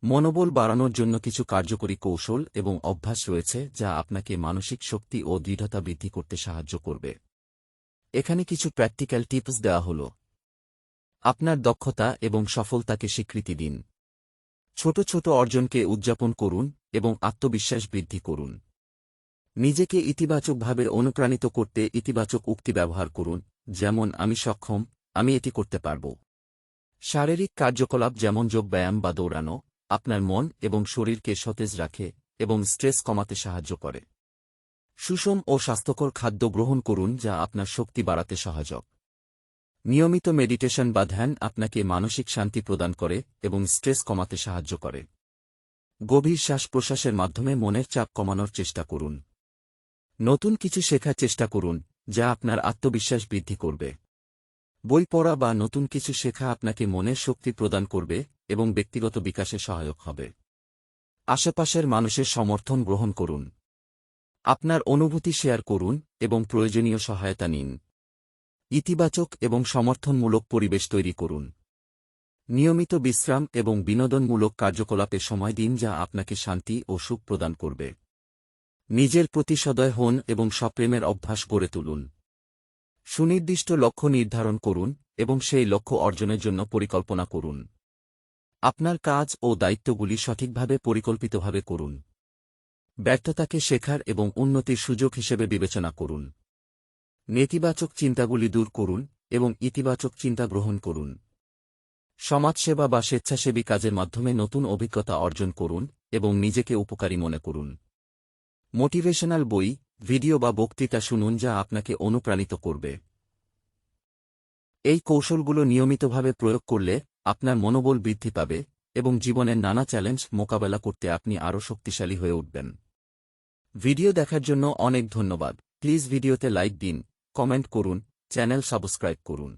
মনোবল বাড়ানোর জন্য কিছু কার্যকরী কৌশল এবং অভ্যাস রয়েছে যা আপনাকে মানসিক শক্তি ও দৃঢ়তা বৃদ্ধি করতে সাহায্য করবে। এখানে কিছু প্র্যাকটিক্যাল টিপস দেওয়া হল। আপনার দক্ষতা এবং সফলতাকে স্বীকৃতি দিন। ছোট ছোট অর্জনকে উদযাপন করুন এবং আত্মবিশ্বাস বৃদ্ধি করুন। নিজেকে ইতিবাচকভাবে অনুপ্রাণিত করতে ইতিবাচক উক্তি ব্যবহার করুন, যেমন আমি সক্ষম, আমি এটি করতে পারব। শারীরিক কার্যকলাপ যেমন যোগব্যায়াম বা দৌড়ানো আপনার মন এবং শরীরকে সতেজ রাখে এবং স্ট্রেস কমাতে সাহায্য করে। সুষম ও স্বাস্থ্যকর খাদ্য গ্রহণ করুন যা আপনার শক্তি বাড়াতে সহায়ক। নিয়মিত মেডিটেশন বা ধ্যান আপনাকে মানসিক শান্তি প্রদান করে এবং স্ট্রেস কমাতে সাহায্য করে। গভীর শ্বাস-প্রশ্বাসের মাধ্যমে মনের চাপ কমানোর চেষ্টা করুন। নতুন কিছু শেখার চেষ্টা করুন যা আপনার আত্মবিশ্বাস বৃদ্ধি করবে। বই পড়া বা নতুন কিছু শেখা আপনাকে মনের শক্তি প্রদান করবে এবং ব্যক্তিগত বিকাশে সহায়ক হবে। আশেপাশের মানুষের সমর্থন গ্রহণ করুন। আপনার অনুভূতি শেয়ার করুন এবং প্রয়োজনীয় সহায়তা নিন। ইতিবাচক এবং সমর্থনমূলক পরিবেশ তৈরি করুন। নিয়মিত বিশ্রাম এবং বিনোদনমূলক কার্যকলাপে সময় দিন যা আপনাকে শান্তি ও সুখ প্রদান করবে। নিজের প্রতি সদয় হন এবং সপ্রেমের অভ্যাস গড়ে তুলুন। সুনির্দিষ্ট লক্ষ্য নির্ধারণ করুন এবং সেই লক্ষ্য অর্জনের জন্য পরিকল্পনা করুন। আপনার কাজ ও দায়িত্বগুলি সঠিকভাবে পরিকল্পিতভাবে করুন। ব্যর্থতাকে শেখার এবং উন্নতির সুযোগ হিসেবে বিবেচনা করুন। নেতিবাচক চিন্তাগুলি দূর করুন এবং ইতিবাচক চিন্তা গ্রহণ করুন। সমাজসেবা বা স্বেচ্ছাসেবী কাজের মাধ্যমে নতুন অভিজ্ঞতা অর্জন করুন এবং নিজেকে উপকারী মনে করুন। মোটিভেশনাল বই, ভিডিও বা বক্তৃতা শুনুন যা আপনাকে অনুপ্রাণিত করবে। এই কৌশলগুলো নিয়মিতভাবে প্রয়োগ করলে আপনার মনোবল বৃদ্ধি পাবে এবং জীবনের নানা চ্যালেঞ্জ মোকাবেলা করতে আপনি আরও শক্তিশালী হয়ে উঠবেন। ভিডিও দেখার জন্য অনেক ধন্যবাদ। প্লিজ ভিডিওতে লাইক দিন, কমেন্ট করুন, চ্যানেল সাবস্ক্রাইব করুন।